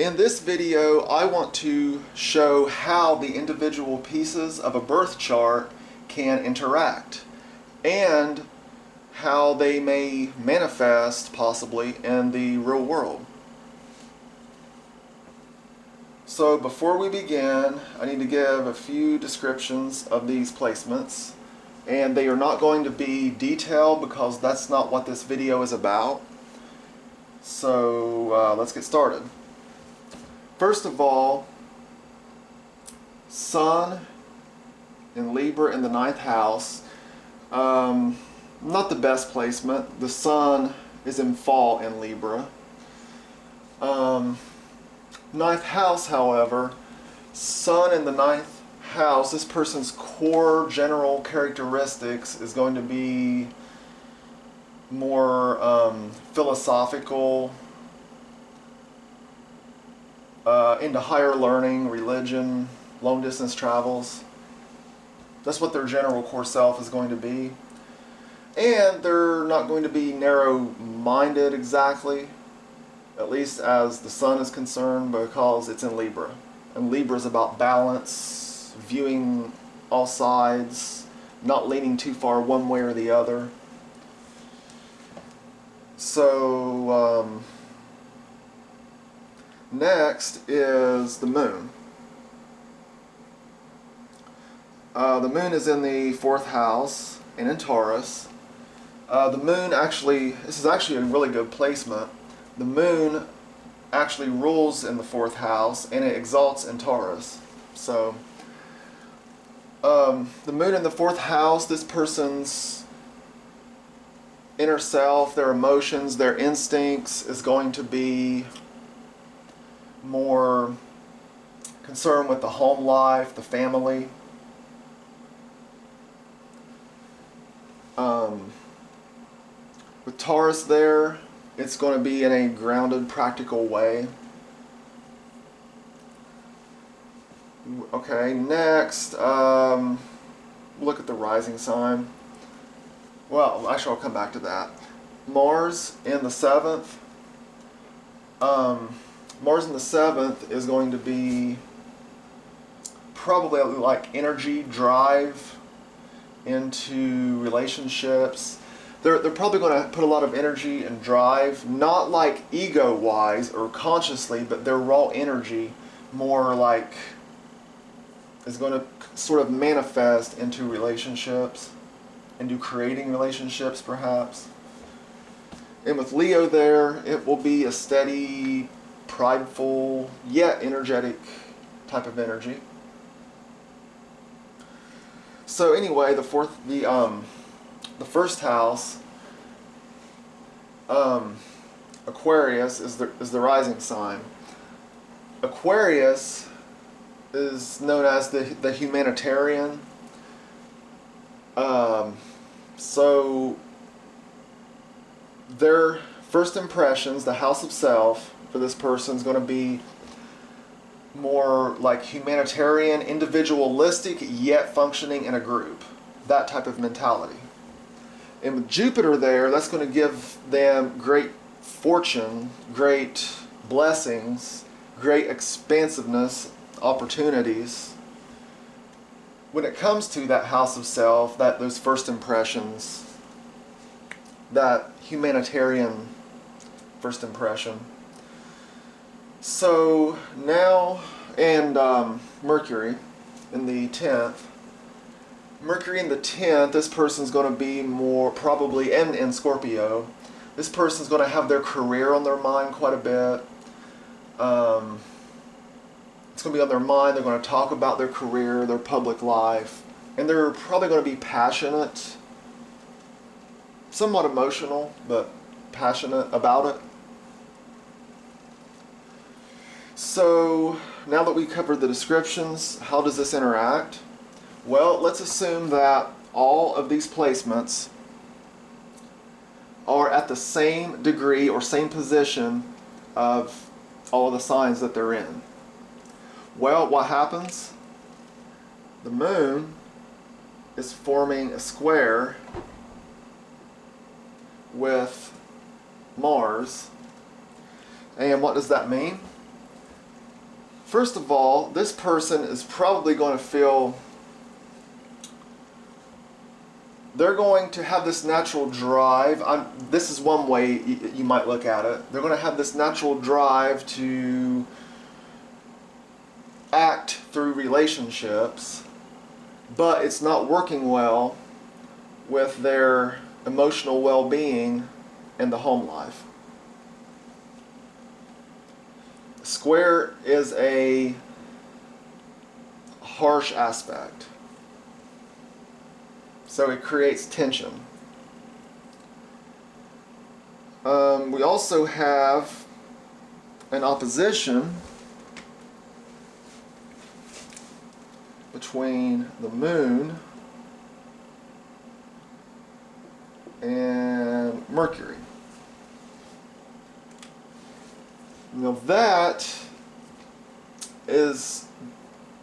In this video, I want to show how the individual pieces of a birth chart can interact and how they may manifest possibly in the real world. So before we begin, I need to give a few descriptions of these placements, and they are not going to be detailed because that's not what this video is about. So let's get started. First of all, Sun in Libra in the 9th house, not the best placement. The Sun is in fall in Libra. 9th house, however, Sun in the 9th house, this person's core general characteristics is going to be more philosophical, into higher learning, religion, long distance travels. That's what their general core self is going to be. And they're not going to be narrow-minded exactly, at least as the Sun is concerned, because it's in Libra. And Libra is about balance, viewing all sides, not leaning too far one way or the other. So, next is the Moon. The Moon is in the 4th house and in Taurus. The Moon actually, this is actually a really good placement. The Moon actually rules in the 4th house and it exalts in Taurus. So, the Moon in the 4th house, this person's inner self, their emotions, their instincts is going to be more concerned with the home life, the family. With Taurus there, it's going to be in a grounded, practical way. Okay, next, look at the rising sign. Well, actually I'll come back to that. Mars in the 7th. Mars in the 7th is going to be probably like energy, drive into relationships. They're probably going to put a lot of energy and drive, not like ego-wise or consciously, but their raw energy more like is going to sort of manifest into relationships, into creating relationships perhaps. And with Leo there, it will be a steady, prideful, yet energetic type of energy. So anyway, the first house, Aquarius is the rising sign. Aquarius is known as the humanitarian. So their first impressions, the house of self for this person is going to be more like humanitarian, individualistic, yet functioning in a group. That type of mentality. And with Jupiter there, that's going to give them great fortune, great blessings, great expansiveness, opportunities. When it comes to that house of self, those first impressions, that humanitarian first impression. So now, and Mercury in the 10th. Mercury in the 10th, this person's going to be more probably, and in Scorpio, this person's going to have their career on their mind quite a bit. It's going to be on their mind. They're going to talk about their career, their public life, and they're probably going to be passionate, somewhat emotional, but passionate about it. So now that we covered the descriptions, how does this interact? Well, let's assume that all of these placements are at the same degree or same position of all of the signs that they're in. Well, what happens? The Moon is forming a square with Mars. And what does that mean? First of all, this person is probably going to feel, they're going to have this natural drive. This is one way you might look at it. They're going to have this natural drive to act through relationships, but it's not working well with their emotional well-being and the home life. Square is a harsh aspect, so it creates tension. We also have an opposition between the moon and Mercury. Now that is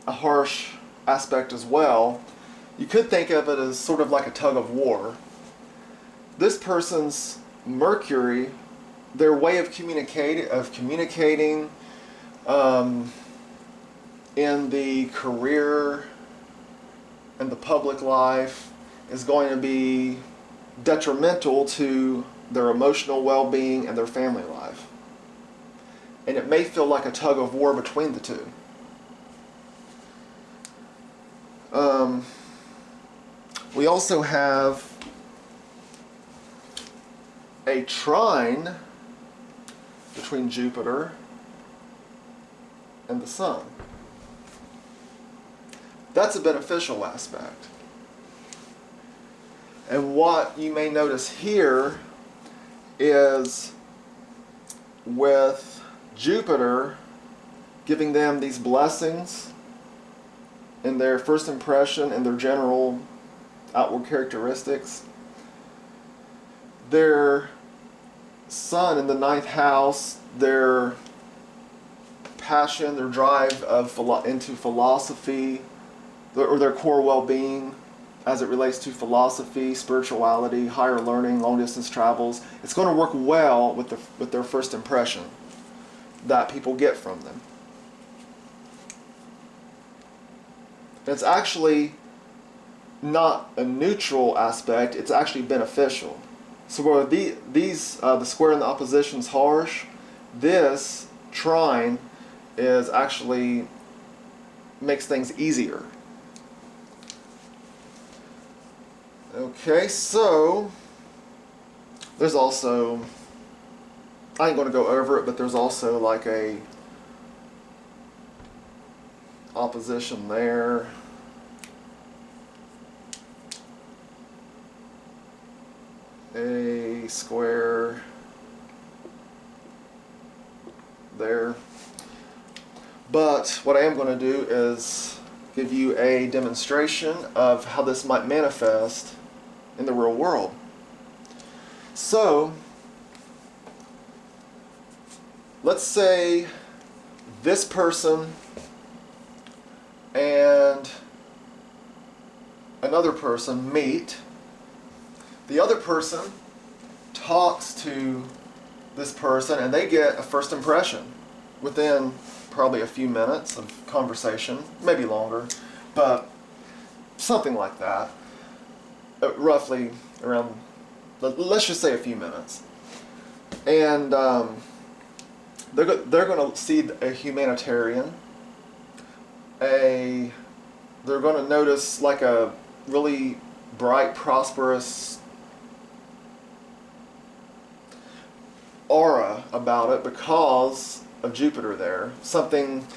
a harsh aspect as well. You could think of it as sort of like a tug of war. This person's Mercury, their way of communicating in the career and the public life is going to be detrimental to their emotional well-being and their family life. And it may feel like a tug of war between the two. We also have a trine between Jupiter and the Sun. That's a beneficial aspect. And what you may notice here is with Jupiter giving them these blessings in their first impression and their general outward characteristics, their Sun in the 9th house, their passion, their drive into philosophy, or their core well-being as it relates to philosophy, spirituality, higher learning, long-distance travels, it's going to work well with their first impression that people get from them. It's actually not a neutral aspect, it's actually beneficial. So where the square and the opposition is harsh, this trine is actually makes things easier. Okay, so there's also, I ain't going to go over it, but there's also like a opposition there. A square there. But what I am going to do is give you a demonstration of how this might manifest in the real world. So, let's say this person and another person meet. The other person talks to this person and they get a first impression within probably a few minutes of conversation, maybe longer, but something like that. Roughly around, let's just say a few minutes. And they're going to see a humanitarian. They're going to notice like a really bright, prosperous aura about it because of Jupiter there. Something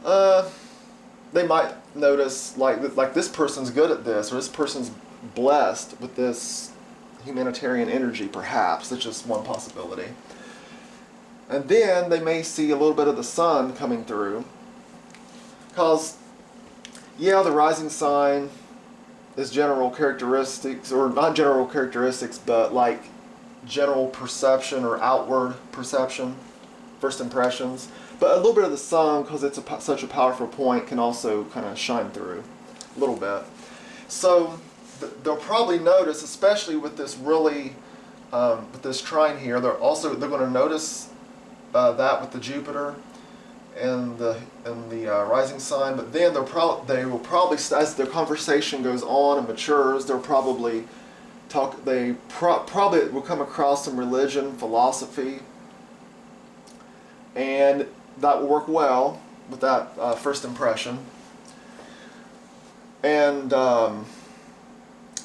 they might notice like this person's good at this, or this person's blessed with this humanitarian energy, perhaps. That's just one possibility. And then they may see a little bit of the sun coming through, because yeah, the rising sign is general characteristics, or not general characteristics, but like general perception or outward perception, first impressions. But a little bit of the sun, because it's such a powerful point, can also kind of shine through a little bit. So they'll probably notice, especially with this really, with this trine here, they're going to notice that with the Jupiter, in the rising sign, but then they will probably, as the conversation goes on and matures, they'll probably probably will come across some religion, philosophy, and that will work well with that first impression, and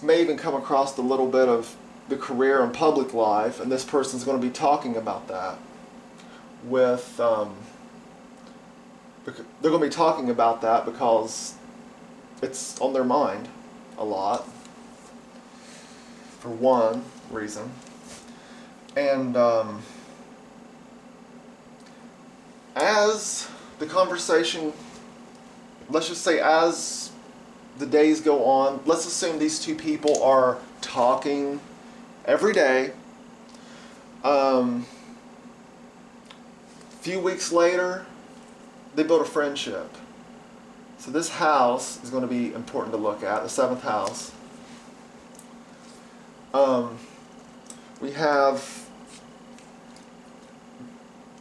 may even come across a little bit of the career and public life, and this person's going to be talking about that with they're going to be talking about that because it's on their mind a lot, for one reason. And as the conversation, let's just say as the days go on, let's assume these two people are talking every day. Few weeks later, they build a friendship. So this house is going to be important to look at, the 7th house. We have,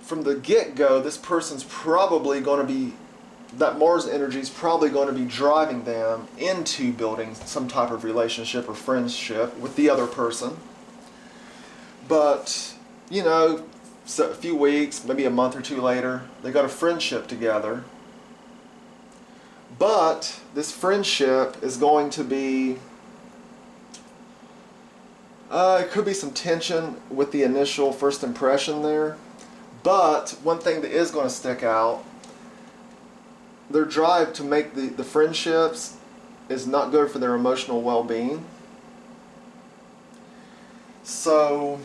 from the get-go, this person's probably going to be, that Mars energy is probably going to be driving them into building some type of relationship or friendship with the other person. But, you know, so a few weeks, maybe a month or two later, they got a friendship together. But this friendship is going to be, it could be some tension with the initial first impression there. But one thing that is going to stick out, their drive to make the friendships is not good for their emotional well-being. So,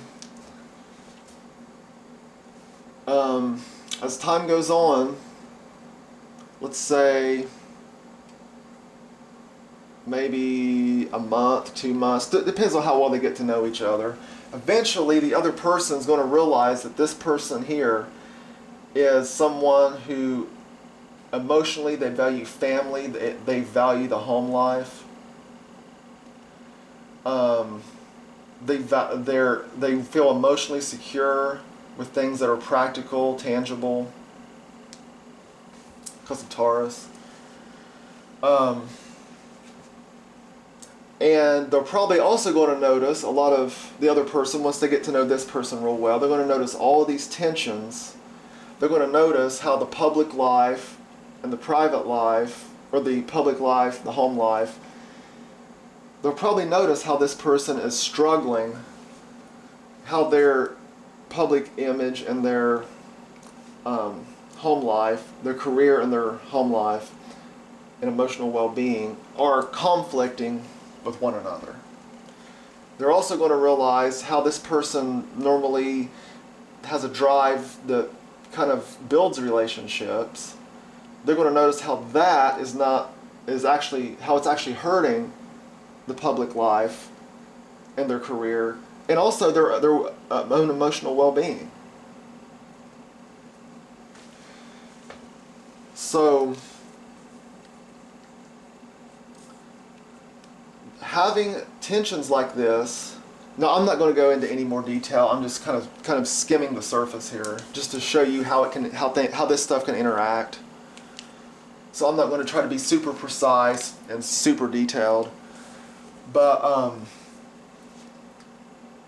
as time goes on, let's say maybe a month, 2 months, depends on how well they get to know each other. Eventually, the other person is going to realize that this person here is someone who emotionally they value family, they value the home life. They feel emotionally secure with things that are practical, tangible, because of Taurus. And they're probably also going to notice a lot of the other person, once they get to know this person real well, they're going to notice all of these tensions. They're going to notice how the public life and the private life, or the public life, the home life, they'll probably notice how this person is struggling, how their public image and their home life, their career and their home life and emotional well-being are conflicting with one another. They're also going to realize how this person normally has a drive that kind of builds relationships. They're going to notice how that is actually hurting the public life and their career, and also their own emotional well-being. So, having tensions like this, now I'm not going to go into any more detail. I'm just kind of skimming the surface here, just to show you how this stuff can interact. So I'm not going to try to be super precise and super detailed, but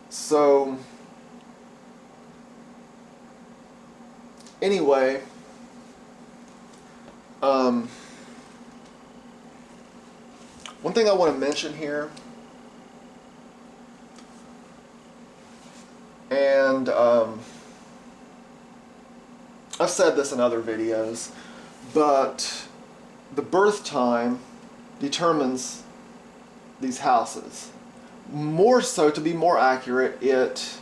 so anyway, one thing I want to mention here, and I've said this in other videos, but the birth time determines these houses. More so, to be more accurate, it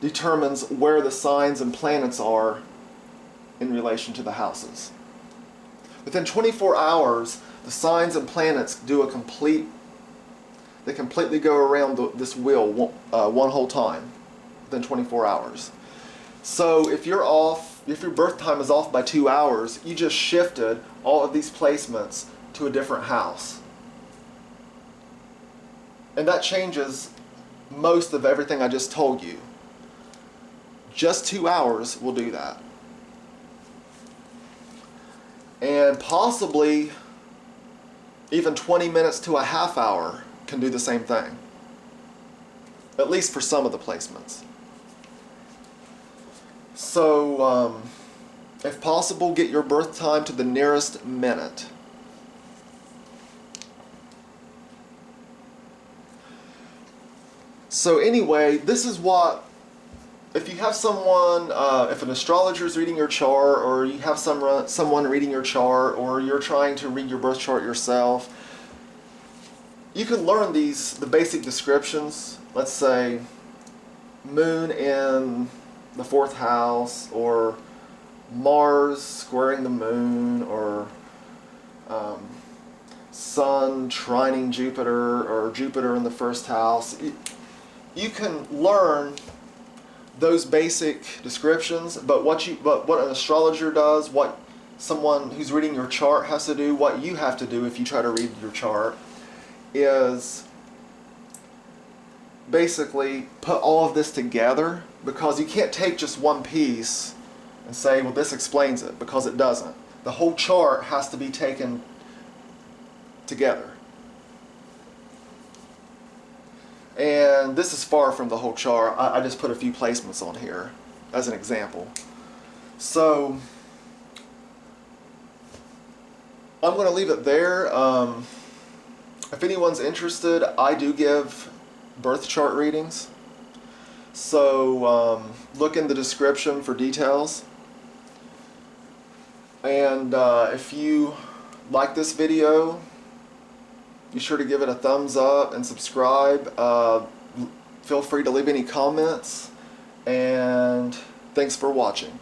determines where the signs and planets are in relation to the houses. Within 24 hours, the signs and planets do they completely go around this wheel one whole time within 24 hours. So if your birth time is off by 2 hours, you just shifted all of these placements to a different house. And that changes most of everything I just told you. Just 2 hours will do that. And possibly even 20 minutes to a half hour can do the same thing. At least for some of the placements. So, if possible, get your birth time to the nearest minute. So anyway, this is what, if you have someone, if an astrologer is reading your chart, or you have someone reading your chart, or you're trying to read your birth chart yourself, you can learn the basic descriptions. Let's say moon in the 4th house, or Mars squaring the moon, or Sun trining Jupiter, or Jupiter in the 1st house. You can learn those basic descriptions, but what an astrologer does, what someone who's reading your chart has to do, what you have to do if you try to read your chart, is basically put all of this together, because you can't take just one piece and say, well, this explains it, because it doesn't. The whole chart has to be taken together. And this is far from the whole chart. I just put a few placements on here as an example. So I'm going to leave it there. If anyone's interested, I do give birth chart readings. So look in the description for details. And if you like this video, be sure to give it a thumbs up and subscribe. Feel free to leave any comments, and thanks for watching.